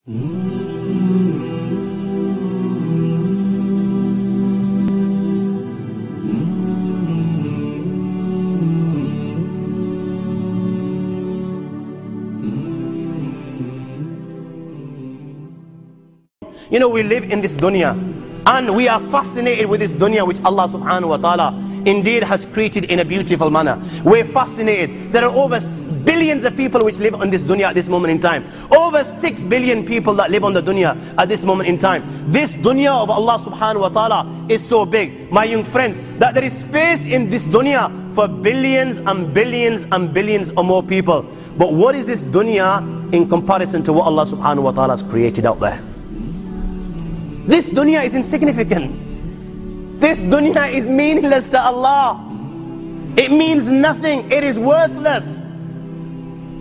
You know, we live in this dunya and we are fascinated with this dunya which Allah subhanahu wa ta'ala indeed has created in a beautiful manner. We're fascinated. There are over billions of people which live on this dunya at this moment in time. Over 6 billion people that live on the dunya at this moment in time. This dunya of Allah subhanahu wa ta'ala is so big, my young friends, that there is space in this dunya for billions and billions and billions or more people. But what is this dunya in comparison to what Allah subhanahu wa ta'ala has created out there? This dunya is insignificant. This dunya is meaningless to Allah. It means nothing. It is worthless.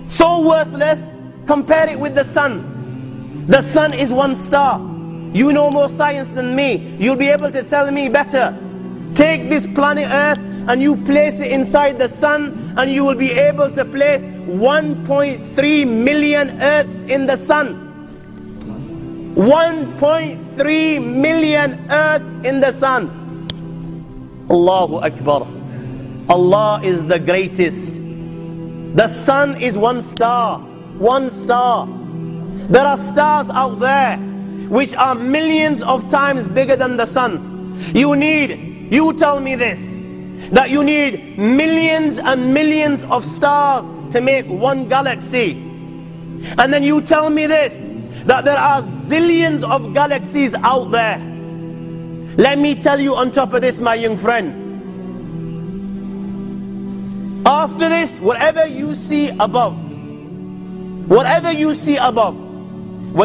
So worthless, compare it with the sun. The sun is one star. You know more science than me. You'll be able to tell me better. Take this planet Earth and you place it inside the sun, and you will be able to place 1.3 million Earths in the sun. 1.3 million Earths in the sun. Allahu Akbar. Allah is the greatest. The sun is one star. One star. There are stars out there which are millions of times bigger than the sun. You tell me this, that you need millions and millions of stars to make one galaxy. And then you tell me this, that there are zillions of galaxies out there. Let me tell you on top of this, my young friend, after this, whatever you see above, when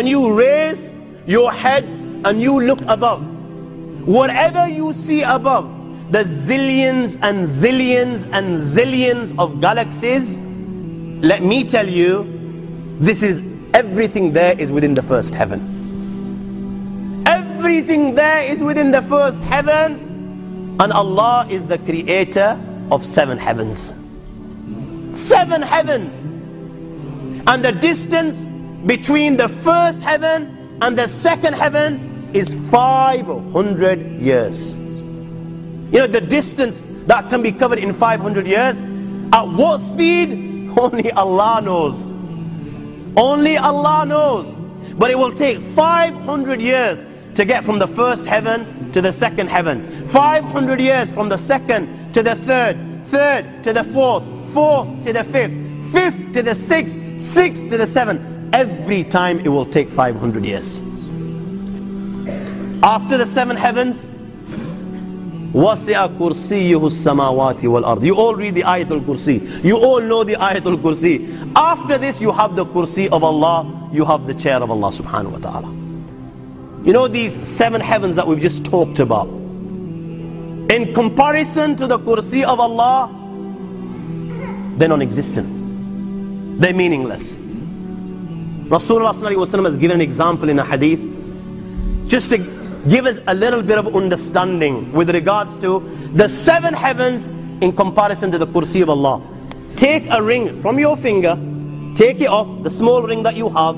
you raise your head and you look above, whatever you see above, the zillions and zillions and zillions of galaxies, let me tell you, everything there is within the first heaven. Everything there is within the first heaven, and Allah is the creator of 7 heavens. 7 heavens. And the distance between the first heaven and the second heaven is 500 years. You know, the distance that can be covered in 500 years, at what speed? Only Allah knows. Only Allah knows. But it will take 500 years to get from the first heaven to the second heaven. 500 years from the second to the third, third to the fourth, fourth to the fifth, fifth to the sixth, sixth to the seventh. Every time it will take 500 years. After the 7 heavens, وَسِعَ كُرْسِيُّهُ السَّمَاوَاتِ وَالْأَرْضِ. You all read the Ayatul Kursi. You all know the Ayatul Kursi. After this, you have the Kursi of Allah. You have the chair of Allah subhanahu wa ta'ala. You know these 7 heavens that we've just talked about, in comparison to the Kursi of Allah, they're non-existent. They're meaningless. Rasulullah sallallahu alaihi wasallam has given an example in a hadith, just to give us a little bit of understanding with regards to the 7 heavens in comparison to the Kursi of Allah. Take a ring from your finger, take it off, the small ring that you have,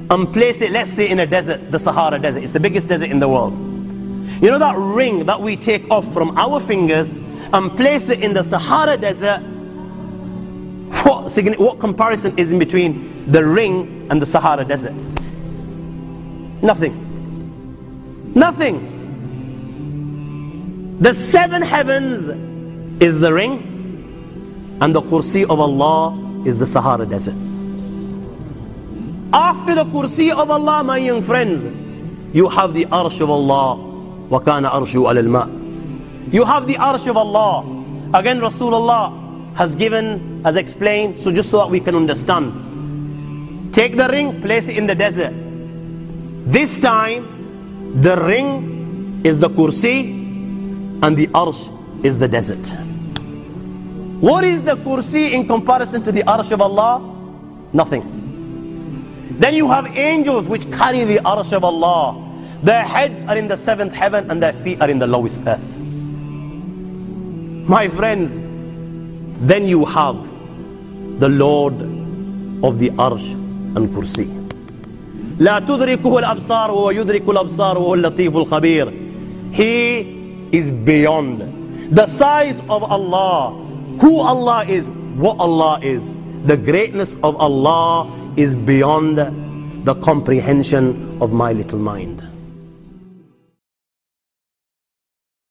and place it, let's say, in a desert, the Sahara Desert. It's the biggest desert in the world. You know that ring that we take off from our fingers and place it in the Sahara Desert? What comparison is in between the ring and the Sahara Desert? Nothing. Nothing. The 7 heavens is the ring, and the Kursi of Allah is the Sahara Desert. After the Kursi of Allah, my young friends, you have the Arsh of Allah. وَكَانَ أَرْشُهُ عَلَى الْمَاءِ. You have the Arsh of Allah. Again, Rasulullah has explained, so just so that we can understand. Take the ring, place it in the desert. This time, the ring is the Kursi and the Arsh is the desert. What is the Kursi in comparison to the Arsh of Allah? Nothing. Then you have angels which carry the Arsh of Allah. Their heads are in the 7th heaven and their feet are in the lowest earth. My friends, then you have the Lord of the Arsh and Kursi. لا تدركه الأبصار وهو يدرك الأبصار وهو اللطيف الخبير. He is beyond the size of Allah, who Allah is, what Allah is. The greatness of Allah is beyond the comprehension of my little mind.